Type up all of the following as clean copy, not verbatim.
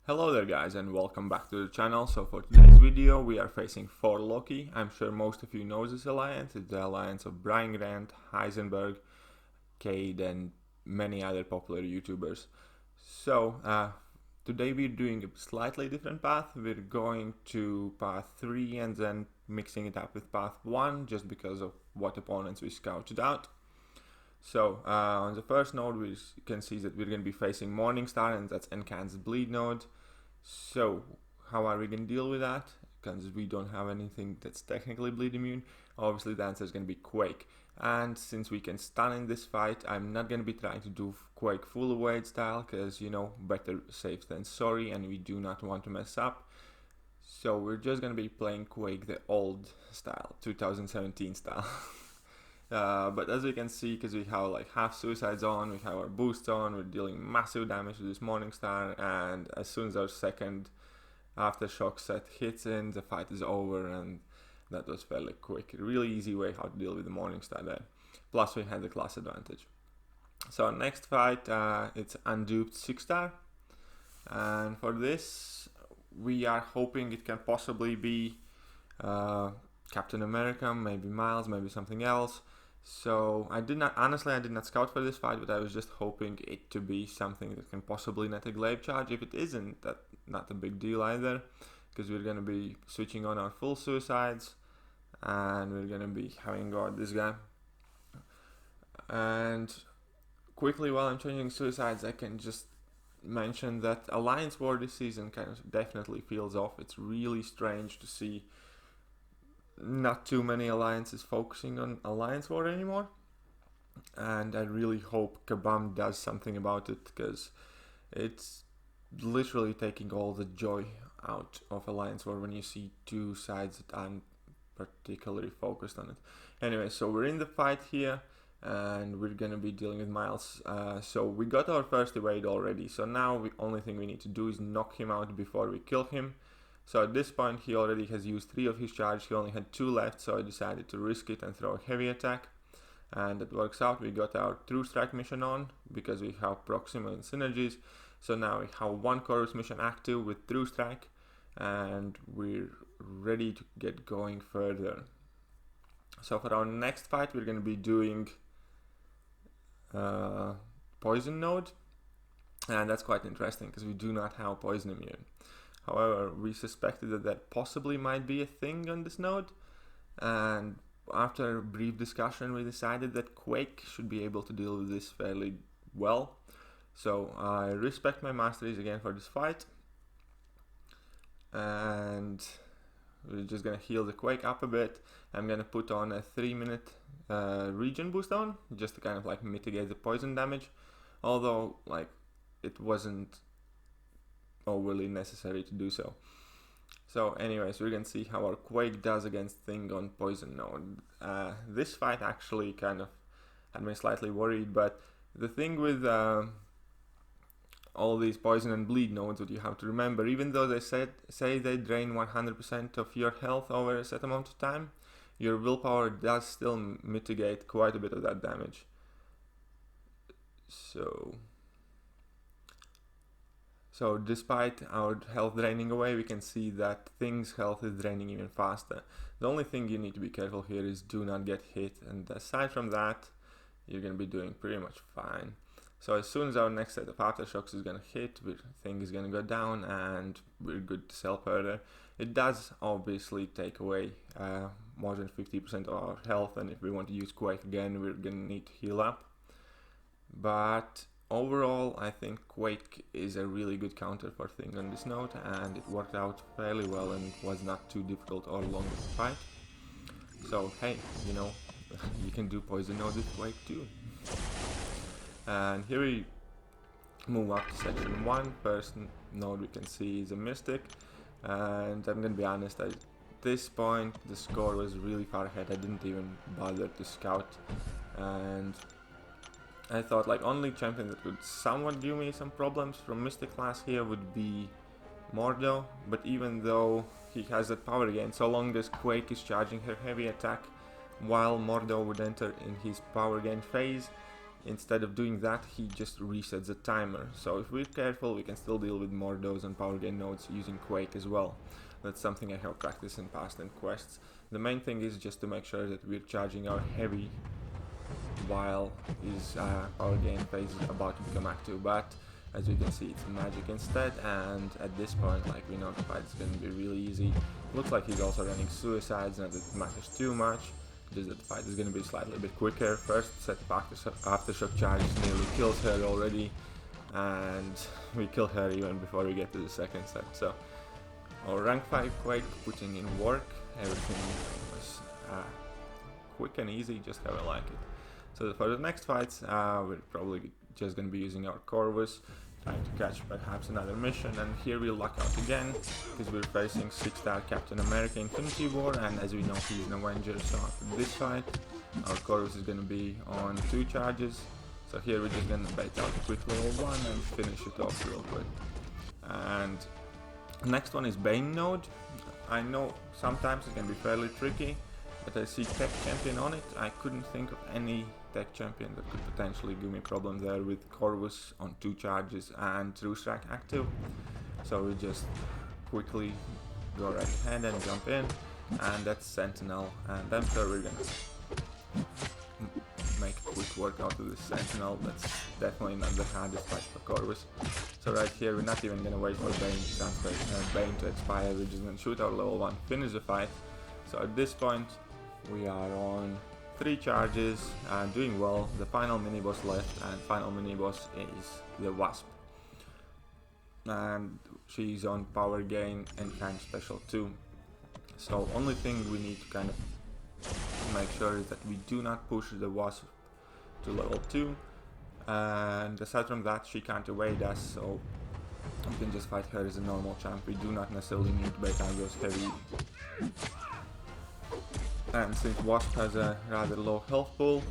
Hello there guys and welcome back to the channel. So for today's video we are facing 4 Loki. I'm sure most of you know this alliance. It's the alliance of Brian Grant, Heisenberg, Cade and many other popular YouTubers. So today we're doing a slightly different path. We're going to path 3 and then mixing it up with path 1 just because of what opponents we scouted out. So on the first node we can see that we're going to be facing Morningstar, and that's NCAN's bleed node. So how are we going to deal with that? Because we don't have anything that's technically bleed immune. Obviously the answer is going to be Quake, and since we can stun in this fight, I'm not going to be trying to do Quake full away style, because you know, better safe than sorry, and we do not want to mess up. So we're just going to be playing Quake the old style, 2017 style. But as we can see, because we have like half suicides on, we have our boosts on, we're dealing massive damage to this Morningstar, and as soon as our second aftershock set hits in, the fight is over, and that was fairly quick. Really easy way how to deal with the Morningstar there. Plus we had the class advantage. So our next fight, it's unduped 6-star, and for this we are hoping it can possibly be Captain America, maybe Miles, maybe something else. So I did not scout for this fight, but I was just hoping it to be something that can possibly net a glaive charge. If it isn't, that's not a big deal either, because we're going to be switching on our full suicides and we're going to be having guard this guy. And quickly, while I'm changing suicides, I can just mention that Alliance War this season kind of definitely feels off. It's really strange to see not too many alliances focusing on Alliance War anymore, and I really hope Kabam does something about it, because it's literally taking all the joy out of Alliance War when you see two sides that aren't particularly focused on it. Anyway, so we're in the fight here and we're gonna be dealing with Miles. So we got our first evade already, so now the only thing we need to do is knock him out before we kill him. So at this point he already has used 3 of his charge, he only had 2 left, so I decided to risk it and throw a heavy attack. And it works out. We got our True Strike mission on, because we have Proxima and Synergies. So now we have 1 Chorus mission active with True Strike, and we're ready to get going further. So for our next fight we're going to be doing Poison node, and that's quite interesting because we do not have Poison immune. However, we suspected that that possibly might be a thing on this node, and after a brief discussion we decided that Quake should be able to deal with this fairly well. So I respect my masteries again for this fight, and we're just gonna heal the Quake up a bit. I'm gonna put on a 3-minute regen boost on, just to kind of like mitigate the poison damage, although like it wasn't overly necessary to do so. So anyways, we're gonna see how our Quake does against Thing on Poison node. This fight actually kind of had me slightly worried, but the thing with all these Poison and Bleed nodes, what you have to remember, even though they say they drain 100% of your health over a set amount of time, your willpower does still mitigate quite a bit of that damage. So despite our health draining away, we can see that Thing's health is draining even faster. The only thing you need to be careful here is do not get hit, and aside from that, you're going to be doing pretty much fine. So as soon as our next set of aftershocks is going to hit, Thing is going to go down and we're good to sell further. It does obviously take away more than 50% of our health, and if we want to use Quake again, we're going to need to heal up. But overall, I think Quake is a really good counter for Thing on this node, and it worked out fairly well and was not too difficult or long to fight. So hey, you know, you can do Poison node with Quake too. And here we move up to section 1. First node we can see is a Mystic, and I'm gonna be honest, at this point the score was really far ahead. I didn't even bother to scout, and I thought like only champion that could somewhat give me some problems from Mystic class here would be Mordo, but even though he has that power gain, so long as Quake is charging her heavy attack while Mordo would enter in his power gain phase, instead of doing that, he just resets the timer. So if we're careful, we can still deal with more dose and power gain nodes using Quake as well. That's something I have practiced in past and quests. The main thing is just to make sure that we're charging our heavy while his power gain phase is about to become active, but as you can see, it's magic instead, and at this point, like, we know the fight is going to be really easy. Looks like he's also running suicides, not that it matters too much, just that the fight is going to be slightly a bit quicker. First set of aftershock charge nearly kills her already, and we kill her even before we get to the second set. So our rank 5 Quake putting in work, everything was quick and easy, just how I like it. So for the next fights, we're probably just going to be using our Corvus, trying to catch perhaps another mission, and here we luck out again, because we're facing 6-star Captain America Infinity War, and as we know, he's an Avenger. So after this fight, our Corvus is going to be on 2 charges, so here we're just going to bait out a quick level 1 and finish it off real quick. And next one is Bane node. I know sometimes it can be fairly tricky, but I see Tech Champion on it. I couldn't think of any Tech Champion that could potentially give me problem there with Corvus on 2 charges and True Strike active. So we just quickly go right ahead and jump in, and that's Sentinel, and I'm sure we're gonna make a quick work out of this Sentinel. That's definitely not the hardest fight for Corvus. So right here, we're not even gonna wait for Bane to expire, we're just gonna shoot our level 1, finish the fight. So at this point, we are on 3 charges and doing well. The final mini boss left, and final mini boss is the Wasp, and she's on power gain and kind special too. So only thing we need to kind of make sure is that we do not push the Wasp to level 2, and aside from that, she can't evade us, so we can just fight her as a normal champ. We do not necessarily need to bait out those heavy. And since Wasp has a rather low health pool,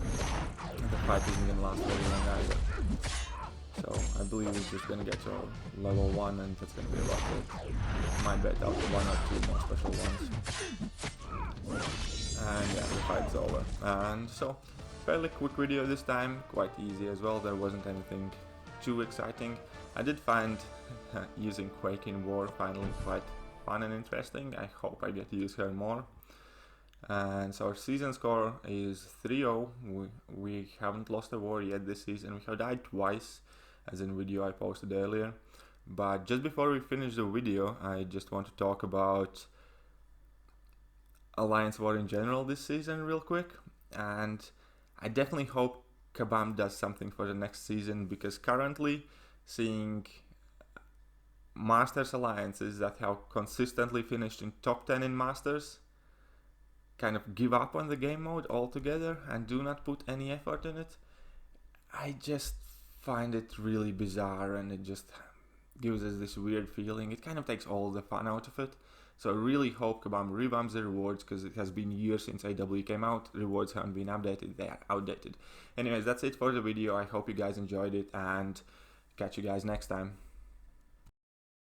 the fight isn't going to last very long either. So I believe we're just going to get to level 1, and that's going to be about it. Might bet out 1 or 2 more special ones. And yeah, the fight's over. And so, fairly quick video this time, quite easy as well. There wasn't anything too exciting. I did find using Quake in War finally quite fun and interesting. I hope I get to use her more. And so our season score is 3-0. We haven't lost a war yet this season. We have died twice, as in video I posted earlier. But just before we finish the video, I just want to talk about Alliance War in general this season real quick. And I definitely hope Kabam does something for the next season, because currently seeing Masters alliances that have consistently finished in top 10 in Masters kind of give up on the game mode altogether and do not put any effort in it, I just find it really bizarre, and it just gives us this weird feeling. It kind of takes all the fun out of it. So I really hope Kabam revamps the rewards, because it has been years since AW came out. Rewards haven't been updated, they are outdated. Anyways, that's it for the video. I hope you guys enjoyed it, and catch you guys next time.